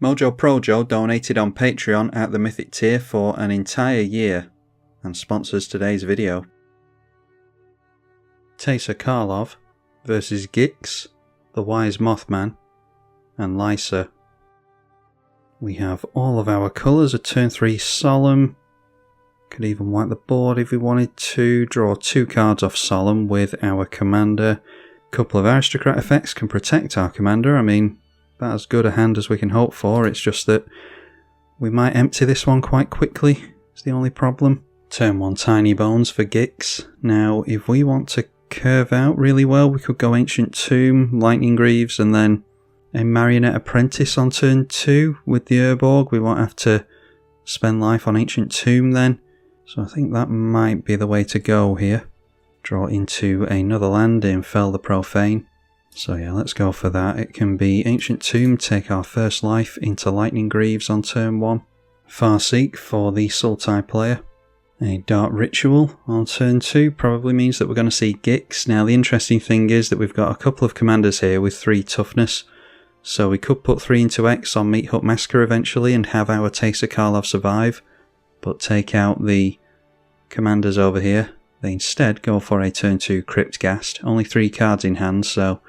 Mojo Projo donated on Patreon at the Mythic tier for an entire year and sponsors today's video. Teysa Karlov versus Gix, the Wise Mothman, and Lysa. We have all of our colours, a turn 3 Solemn. Could even wipe the board if we wanted to. Draw 2 cards off Solemn with our commander. A couple of aristocrat effects can protect our commander. I mean, about as good a hand as we can hope for. It's just that we might empty this one quite quickly. It's the only problem. Turn 1 Tiny Bones for Gix. Now, if we want to curve out really well, we could go Ancient Tomb, Lightning Greaves, and then a Marionette Apprentice on turn 2 with the Urborg. We won't have to spend life on Ancient Tomb then. So I think that might be the way to go here. Draw into another land in Fell the Profane. So yeah, let's go for that. It can be Ancient Tomb, take our first life into Lightning Greaves on turn 1. Farseek for the Sultai player. A Dark Ritual on turn 2 probably means that we're going to see Gix. Now the interesting thing is that we've got a couple of commanders here with 3 toughness. So we could put 3 into X on Meathook Massacre eventually and have our Teysa Karlov survive. But take out the commanders over here. They instead go for a turn 2 Crypt Ghast. Only 3 cards in hand, so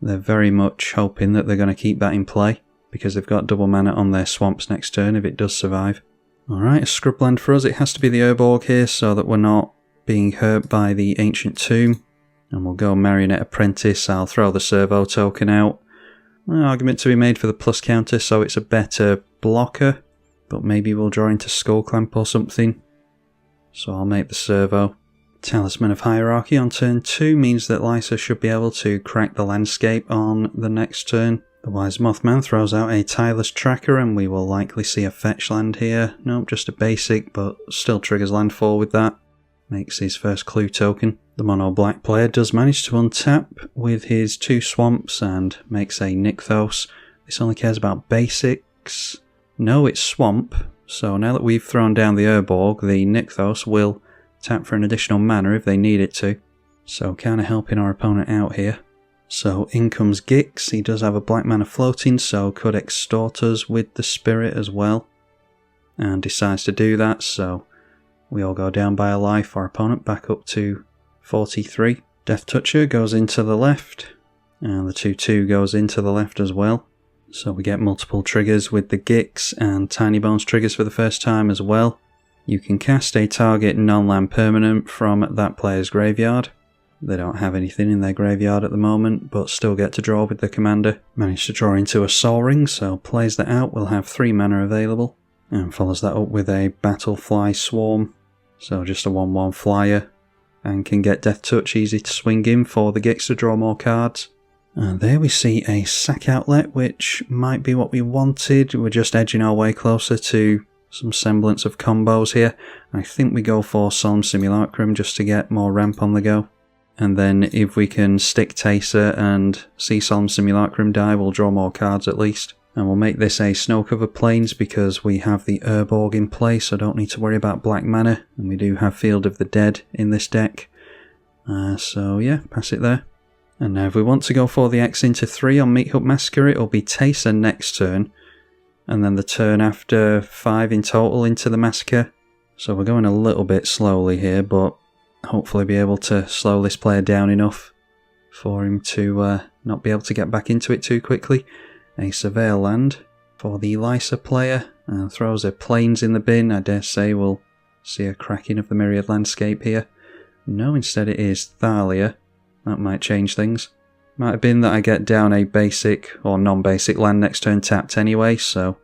they're very much hoping that they're going to keep that in play, because they've got double mana on their swamps next turn if it does survive. Alright, a scrubland for us. It has to be the Urborg here so that we're not being hurt by the Ancient Tomb. And we'll go Marionette Apprentice. I'll throw the Servo token out. An argument to be made for the plus counter, so it's a better blocker. But maybe we'll draw into Skull Clamp or something. So I'll make the Servo. Talisman of Hierarchy on turn 2 means that Lysa should be able to crack the landscape on the next turn. The Wise Mothman throws out a Tireless Tracker and we will likely see a fetch land here. Nope, just a basic, but still triggers landfall with that. Makes his first clue token. The mono black player does manage to untap with his 2 swamps and makes a Nykthos. This only cares about basics. No, it's swamp. So now that we've thrown down the Urborg, the Nykthos will tap for an additional mana if they need it to. So kind of helping our opponent out here. So in comes Gix. He does have a black mana floating, so could extort us with the Spirit as well. And decides to do that, so we all go down by a life. Our opponent back up to 43. Death Toucher goes into the left, and the 2/2 goes into the left as well. So we get multiple triggers with the Gix, and Tiny Bones triggers for the first time as well. You can cast a target non-land permanent from that player's graveyard. They don't have anything in their graveyard at the moment, but still get to draw with the commander. Managed to draw into a Sol Ring, so plays that out. We'll have 3 mana available. And follows that up with a Battlefly Swarm. So just a 1/1 flyer. And can get Death Touch, easy to swing in for the Gix to draw more cards. And there we see a Sack Outlet, which might be what we wanted. We're just edging our way closer to some semblance of combos here. I think we go for Solemn Simulacrum just to get more ramp on the go. And then if we can stick Teysa and see Solemn Simulacrum die, we'll draw more cards at least. And we'll make this a Snow Covered Plains because we have the Urborg in play, so don't need to worry about black mana. And we do have Field of the Dead in this deck. So yeah, pass it there. And now if we want to go for the X into 3 on Meathook Massacre, it'll be Teysa next turn. And then the turn after 5 in total into the Massacre. So we're going a little bit slowly here, but hopefully be able to slow this player down enough for him to not be able to get back into it too quickly. A Surveil land for the Lysa player, and throws a Plains in the bin. I dare say we'll see a cracking of the Myriad landscape here. No, instead it is Thalia. That might change things. Might have been that I get down a basic or non-basic land next turn tapped anyway, so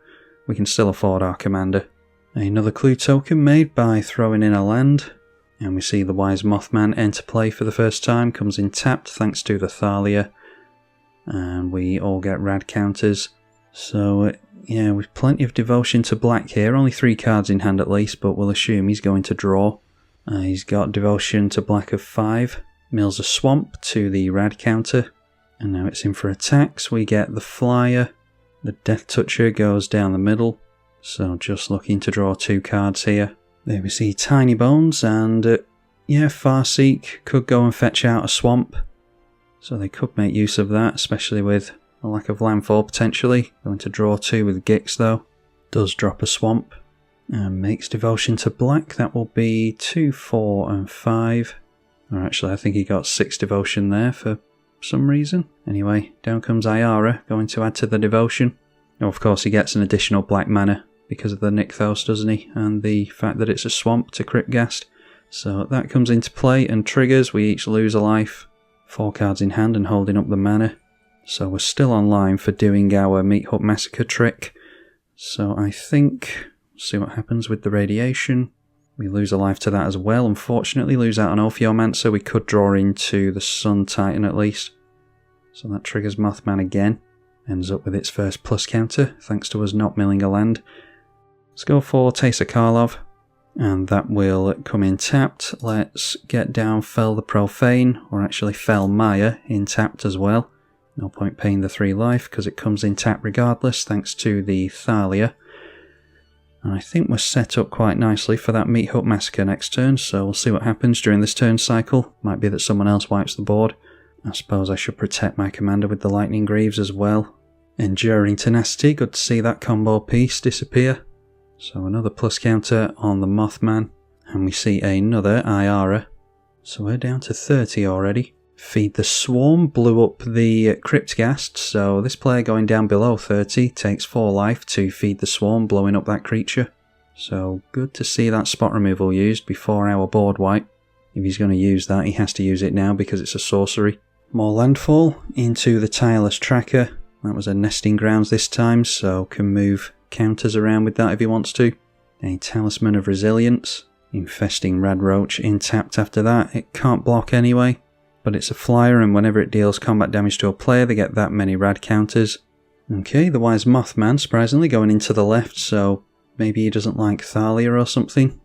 we can still afford our commander. Another clue token made by throwing in a land. And we see the Wise Mothman enter play for the first time. Comes in tapped thanks to the Thalia. And we all get rad counters. So yeah, with plenty of devotion to black here. Only 3 cards in hand at least, but we'll assume he's going to draw. He's got devotion to black of 5. Mills a swamp to the rad counter. And now it's in for attacks. We get the flyer. The Death Toucher goes down the middle. So just looking to draw 2 cards here. There we see Tiny Bones, and yeah, Farseek could go and fetch out a swamp. So they could make use of that, especially with A lack of landfall potentially. Going to draw 2 with Gix though. Does drop a swamp. And makes devotion to black. That will be 2, 4 and 5. Or actually I think he got 6 devotion there for some reason. Anyway, down comes Ayara, going to add to the devotion. Oh, of course he gets an additional black mana because of the Nykthos, doesn't he? And the fact that it's a swamp to Cryptghast. So that comes into play and triggers. We each lose a life. 4 cards in hand and holding up the mana. So we're still online for doing our Meathook Massacre trick. So I think, see what happens with the radiation. We lose a life to that as well. Unfortunately, lose out on Ophiomancer. We could draw into the Sun Titan at least. So that triggers Mothman again. Ends up with its first plus counter, thanks to us not milling a land. Let's go for Teysa Karlov. And that will come in tapped. Let's get down Fell the Profane, or actually Fell Maya in tapped as well. No point paying the 3 life because it comes in tapped regardless, thanks to the Thalia. And I think we're set up quite nicely for that Meathook Massacre next turn, so we'll see what happens during this turn cycle. Might be that someone else wipes the board. I suppose I should protect my commander with the Lightning Greaves as well. Enduring Tenacity, good to see that combo piece disappear. So another plus counter on the Mothman. And we see another Ayara. So we're down to 30 already. Feed the Swarm, blew up the Cryptghast, so this player going down below 30 takes 4 life to feed the Swarm, blowing up that creature. So good to see that spot removal used before our board wipe. If he's going to use that, he has to use it now because it's a sorcery. More landfall into the Tireless Tracker. That was a nesting grounds this time, so can move counters around with that if he wants to. A Talisman of Resilience. Infesting Radroach in tapped after that. It can't block anyway. But it's a flyer, and whenever it deals combat damage to a player, they get that many rad counters. Okay, the Wise Mothman, surprisingly, going into the left, so maybe he doesn't like Thalia or something.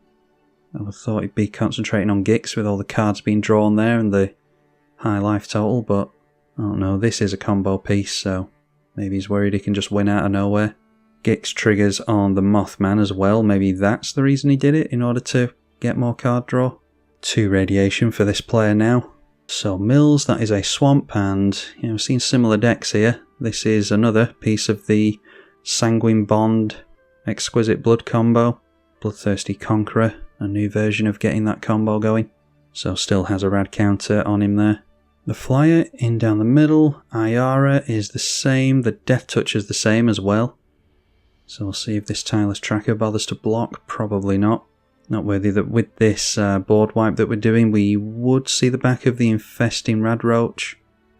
I would have thought he'd be concentrating on Gix with all the cards being drawn there and the high life total, but I don't know, this is a combo piece, so maybe he's worried he can just win out of nowhere. Gix triggers on the Mothman as well, maybe that's the reason he did it, in order to get more card draw. 2 radiation for this player now. So Mills, that is a swamp, and we've seen similar decks here. This is another piece of the Sanguine Bond Exquisite Blood combo. Bloodthirsty Conqueror, a new version of getting that combo going. So still has a rad counter on him there. The flyer in down the middle, Ayara is the same, the Death Touch is the same as well. So we'll see if this Tireless Tracker bothers to block, probably not. Noteworthy that with this board wipe that we're doing, we would see the back of the Infesting Radroach,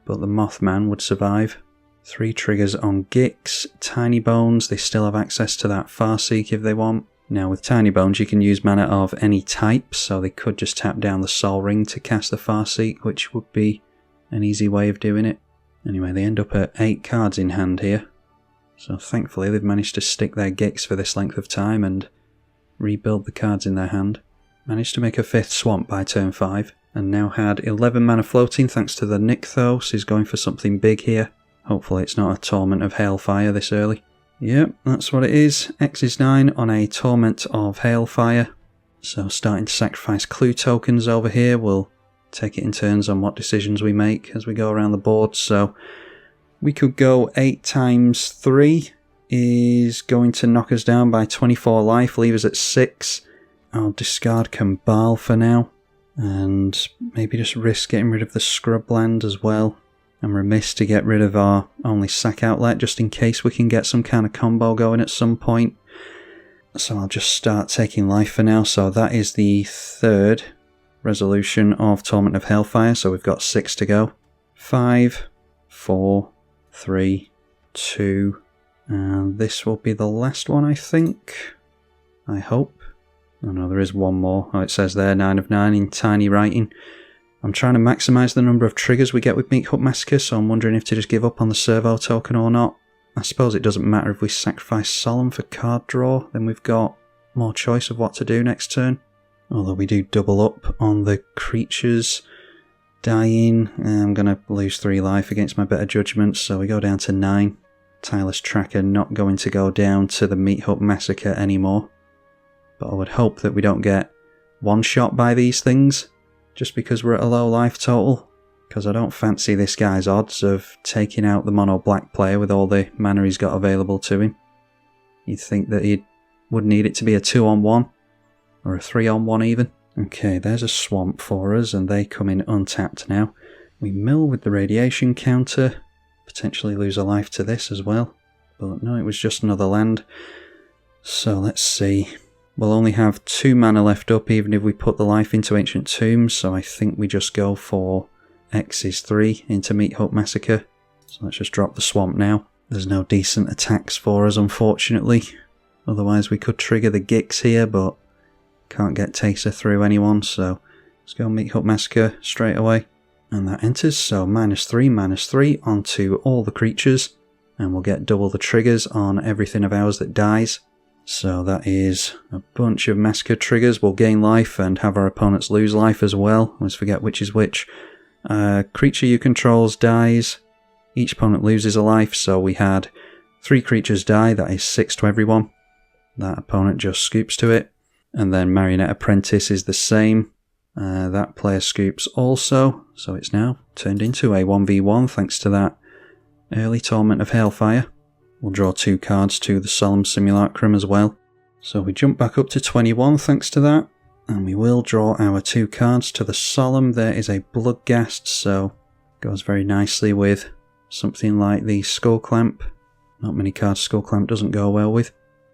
but the Mothman would survive. 3 triggers on Gix. Tiny Bones, they still have access to that Farseek if they want. Now with Tiny Bones you can use mana of any type, so they could just tap down the Sol Ring to cast the Farseek, which would be an easy way of doing it. Anyway, they end up at 8 cards in hand here. So thankfully they've managed to stick their Gix for this length of time and rebuild the cards in their hand. Managed to make a 5th swamp by turn 5, and now had 11 mana floating thanks to the Nykthos. He's going for something big here. Hopefully it's not a Torment of Hailfire this early. Yep, that's what it is. X is 9 on a Torment of Hailfire. So starting to sacrifice clue tokens over here. We'll take it in turns on what decisions we make as we go around the board. So we could go 8 times 3. Is going to knock us down by 24 life, leave us at 6. I'll discard Kambal for now, and maybe just risk getting rid of the Scrubland as well. I'm remiss to get rid of our only sack outlet, just in case we can get some kind of combo going at some point. So I'll just start taking life for now. So that is the 3rd resolution of Torment of Hailfire, so we've got 6 to go. 5, 4, 3, 2... and this will be the last one, I think. I hope. Oh no, there is one more. Oh, it says there, 9 of 9 in tiny writing. I'm trying to maximise the number of triggers we get with Meathook Massacre, so I'm wondering if to just give up on the servo token or not. I suppose it doesn't matter if we sacrifice Solemn for card draw, then we've got more choice of what to do next turn. Although we do double up on the creatures dying. I'm going to lose 3 life against my better judgment, so we go down to 9. Tireless Tracker not going to go down to the Meathook Massacre anymore. But I would hope that we don't get one-shot by these things, just because we're at a low life total. because I don't fancy this guy's odds of taking out the mono black player with all the mana he's got available to him. You'd think that he would need it to be a 2-on-1 or a 3-on-1 even. Okay, there's a swamp for us and they come in untapped now. We mill with the radiation counter, potentially lose a life to this as well. But no, it was just another land. So let's see. We'll only have 2 mana left up even if we put the life into Ancient Tombs, so I think we just go for X is 3 into Meathook Massacre. So let's just drop the swamp now. There's no decent attacks for us, unfortunately. Otherwise we could trigger the Gix here, but can't get Teysa through anyone, so let's go Meathook Massacre straight away. And that enters, so -3/-3 onto all the creatures, and we'll get double the triggers on everything of ours that dies. So that is a bunch of massacre triggers. We'll gain life and have our opponents lose life as well. Let's forget which is which. Creature you controls dies. Each opponent loses a life, so we had 3 creatures die, that is 6 to everyone. That opponent just scoops to it. And then Marionette Apprentice is the same. That player scoops also, so it's now turned into a 1v1 thanks to that early Torment of Hailfire. We'll draw 2 cards to the Solemn Simulacrum as well. So we jump back up to 21 thanks to that. And we will draw our 2 cards to the Solemn. There is a Bloodghast, so goes very nicely with something like the Skull Clamp. Not many cards Skull Clamp doesn't go well with.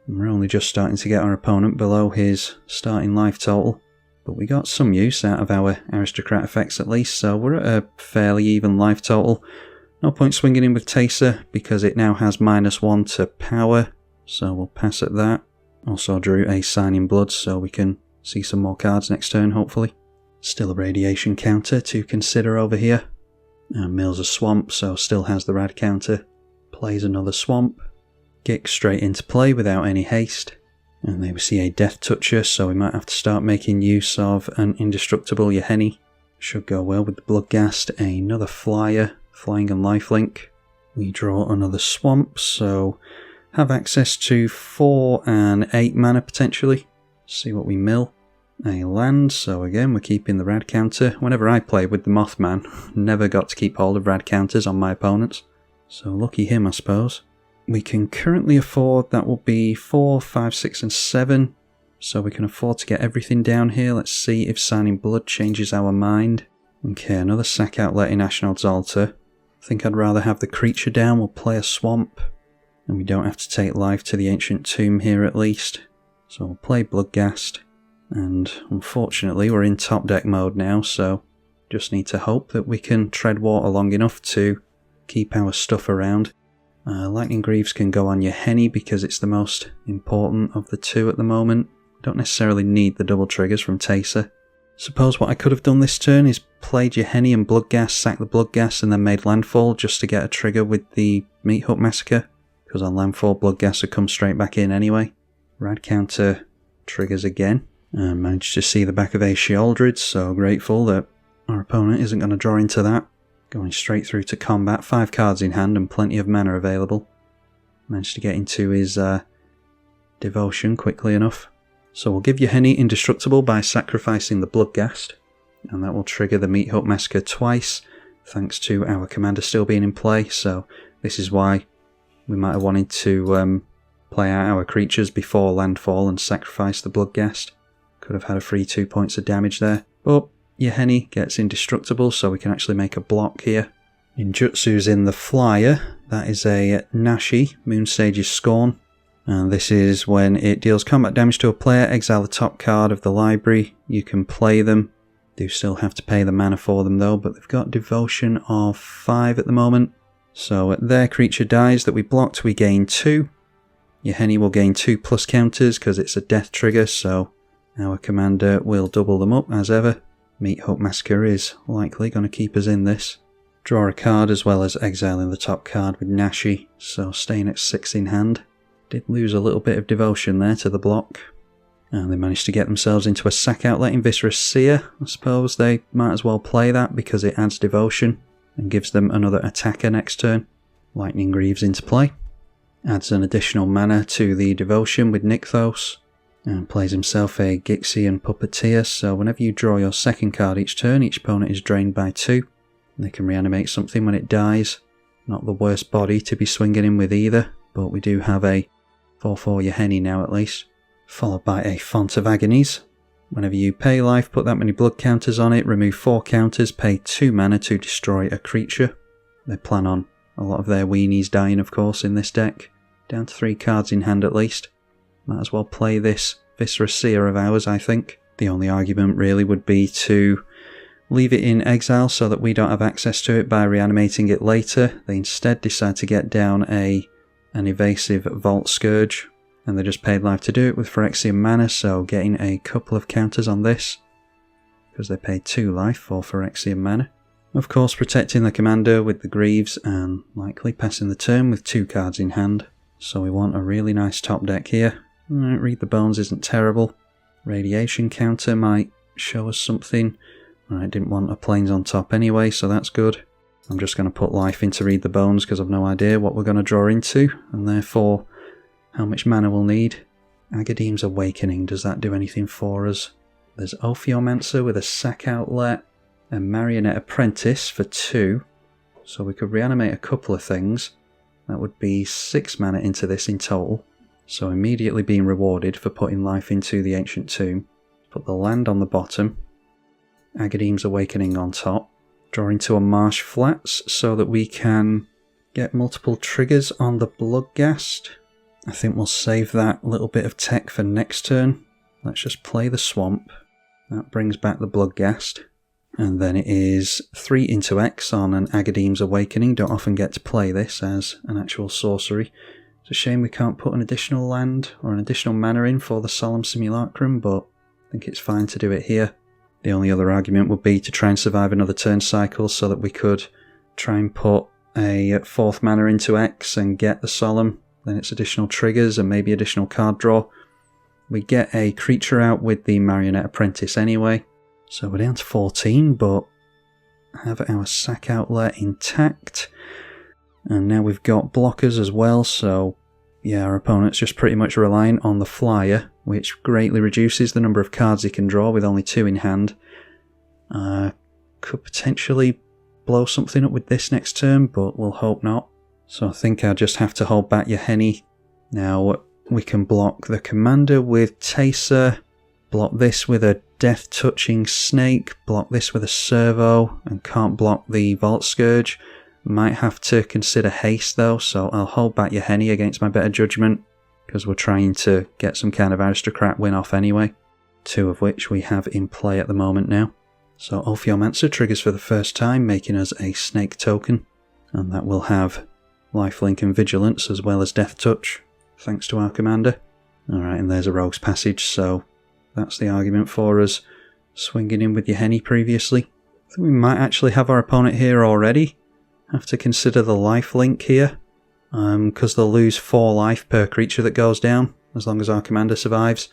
And we're only just starting to get our opponent below his starting life total. But we got some use out of our Aristocrat effects at least, so we're at a fairly even life total. No point swinging in with Teysa because it now has -1 to power, so we'll pass at that. Also drew a Sign in Blood so we can see some more cards next turn hopefully. Still a radiation counter to consider over here. And mills a swamp, so still has the rad counter. Plays another swamp. Gix straight into play without any haste. And there we see a Death Toucher, so we might have to start making use of an indestructible Yahenni. Should go well with the Bloodghast. Another Flyer. Flying and lifelink. We draw another swamp, so have access to 4 and 8 mana potentially. See what we mill. A land, so again we're keeping the rad counter. Whenever I played with the Mothman, never got to keep hold of rad counters on my opponents. So lucky him I suppose. We can currently afford, that will be 4, 5, 6 and 7. So we can afford to get everything down here. Let's see if Sign in Blood changes our mind. Okay, another sack outlet in Ashnod's Altar. I think I'd rather have the creature down. We'll play a swamp. And we don't have to take life to the Ancient Tomb here at least. So we'll play Bloodghast. And unfortunately we're in top deck mode now, so just need to hope that we can tread water long enough to keep our stuff around. Lightning Greaves can go on Yahenni because it's the most important of the 2 at the moment. Don't necessarily need the double triggers from Teysa. Suppose what I could have done this turn is played Yahenni and Bloodghast, sacked the Bloodghast and then made landfall just to get a trigger with the Meathook Massacre. Because on landfall Bloodghast would come straight back in anyway. Rad counter triggers again. Managed to see the back of a Sheoldred, so grateful that our opponent isn't going to draw into that. Going straight through to combat, 5 cards in hand and plenty of mana available. Managed to get into his devotion quickly enough. So we'll give Yahenni indestructible by sacrificing the Bloodghast. And that will trigger the Meathook Massacre twice, thanks to our commander still being in play. So this is why we might have wanted to play out our creatures before landfall and sacrifice the Bloodghast. Could have had a free 2 points of damage there. But Yahenni gets indestructible, so we can actually make a block here. Ninjutsu's in the Flyer. That is a Nashi, Moonsage's Scorn. And this is when it deals combat damage to a player, exile the top card of the library. You can play them. Do still have to pay the mana for them though, but they've got devotion of 5 at the moment. So their creature dies that we blocked, we gain 2. Yahenni will gain 2 plus counters because it's a death trigger, so our commander will double them up as ever. Meathook Massacre is likely going to keep us in this. Draw a card as well as exiling the top card with Nashi, so staying at 6 in hand. Did lose a little bit of devotion there to the block. And they managed to get themselves into a sack outlet in Viscerous Seer. I suppose they might as well play that because it adds devotion and gives them another attacker next turn. Lightning Greaves into play. Adds an additional mana to the devotion with Nykthos. And plays himself a Gixian Puppeteer, so whenever you draw your second card each turn, each opponent is drained by 2. They can reanimate something when it dies. Not the worst body to be swinging in with either, but we do have a 4/4 Yahenni now at least. Followed by a Font of Agonies. Whenever you pay life, put that many blood counters on it, remove 4 counters, pay 2 mana to destroy a creature. They plan on a lot of their weenies dying, of course, in this deck. Down to 3 cards in hand at least. Might as well play this Viscera Seer of ours, I think. The only argument really would be to leave it in exile so that we don't have access to it by reanimating it later. They instead decide to get down an evasive Vault Scourge, and they just paid life to do it with Phyrexian mana, so getting a couple of counters on this, because they paid 2 life for Phyrexian mana. Of course, protecting the commander with the Greaves, and likely passing the turn with 2 cards in hand. So we want a really nice top deck here. Read the Bones isn't terrible. Radiation counter might show us something. I didn't want a Plains on top anyway, so that's good. I'm just going to put life into Read the Bones because I've no idea what we're going to draw into, and therefore how much mana we'll need. Agadeem's Awakening, does that do anything for us? There's Ophiomancer with a sack outlet, and Marionette Apprentice for 2, so we could reanimate a couple of things. That would be 6 mana into this in total, so immediately being rewarded for putting life into the Ancient Tomb. Put the land on the bottom, Agadeem's Awakening on top, draw into a Marsh Flats so that we can get multiple triggers on the Bloodghast. I think we'll save that little bit of tech for next turn. Let's just play the Swamp. That brings back the Bloodghast. And then it is 3 into X on an Agadeem's Awakening. Don't often get to play this as an actual sorcery. It's a shame we can't put an additional land or an additional mana in for the Solemn Simulacrum, but I think it's fine to do it here. The only other argument would be to try and survive another turn cycle so that we could try and put a 4th mana into X and get the Solemn. Then it's additional triggers and maybe additional card draw. We get a creature out with the Marionette Apprentice anyway. So we're down to 14, but have our sack outlet intact. And now we've got blockers as well, so yeah, our opponent's just pretty much relying on the flyer, which greatly reduces the number of cards he can draw with only 2 in hand. Could potentially blow something up with this next turn, but we'll hope not. So I think I'll just have to hold back Yahenni. Now we can block the commander with Teysa, block this with a Death Touching Snake, block this with a Servo, and can't block the Vault Scourge. Might have to consider haste though, so I'll hold back Yahenni against my better judgment, because we're trying to get some kind of aristocrat win off anyway, 2 of which we have in play at the moment now. So Ophiomancer triggers for the first time, making us a snake token, and that will have lifelink and vigilance as well as death touch, thanks to our commander. Alright, and there's a Rogue's Passage, so that's the argument for us swinging in with Yahenni previously. I think we might actually have our opponent here already. Have to consider the lifelink here, because they'll lose 4 life per creature that goes down, as long as our commander survives.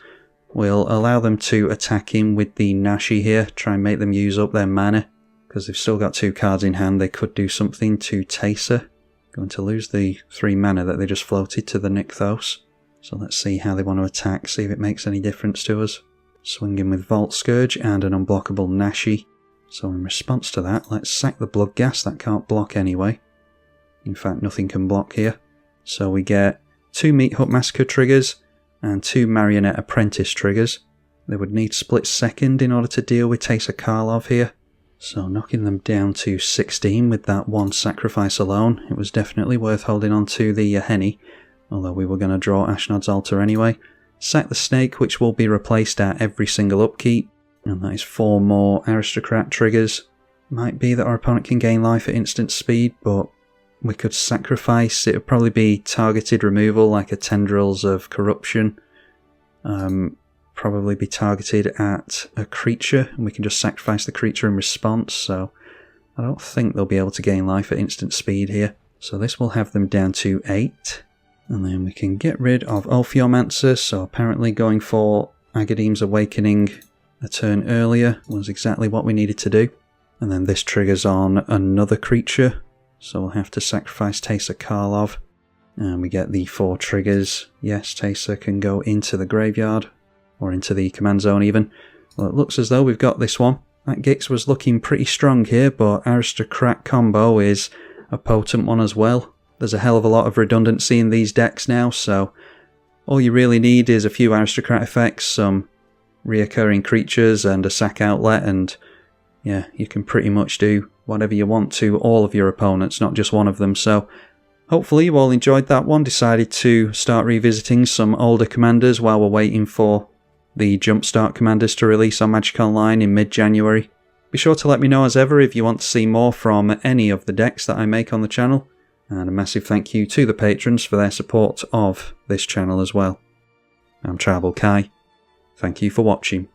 We'll allow them to attack him with the Nashi here, try and make them use up their mana, because they've still got 2 cards in hand. They could do something to Teysa. Going to lose the 3 mana that they just floated to the Nykthos. So let's see how they want to attack, see if it makes any difference to us. Swinging with Vault Scourge and an unblockable Nashi. So in response to that, let's sack the Bloodghast. That can't block anyway. In fact, nothing can block here. So we get 2 Meathook Massacre triggers and 2 Marionette Apprentice triggers. They would need split second in order to deal with Teysa Karlov here. So knocking them down to 16 with that 1 sacrifice alone. It was definitely worth holding on to the Yahenni, although we were going to draw Ashnod's Altar anyway. Sack the Snake, which will be replaced at every single upkeep. And that is 4 more aristocrat triggers. Might be that our opponent can gain life at instant speed, but we could sacrifice. It would probably be targeted removal, like a Tendrils of Corruption. Probably be targeted at a creature, and we can just sacrifice the creature in response, so I don't think they'll be able to gain life at instant speed here. So this will have them down to 8. And then we can get rid of Ophiomancer, so apparently going for Agadeem's Awakening a turn earlier was exactly what we needed to do. And then this triggers on another creature, so we'll have to sacrifice Teysa Karlov. And we get the 4 triggers. Yes, Teysa can go into the graveyard, or into the command zone even. Well, it looks as though we've got this one. That Gix was looking pretty strong here, but Aristocrat combo is a potent one as well. There's a hell of a lot of redundancy in these decks now, so all you really need is a few Aristocrat effects, some reoccurring creatures and a sack outlet, and yeah, you can pretty much do whatever you want to all of your opponents, not just one of them. So hopefully you all enjoyed that one. Decided to start revisiting some older commanders while we're waiting for the Jumpstart commanders to release on Magic Online in mid-January. Be sure to let me know as ever if you want to see more from any of the decks that I make on the channel, and a massive thank you to the patrons for their support of this channel as well. I'm tribalkai. Thank you for watching.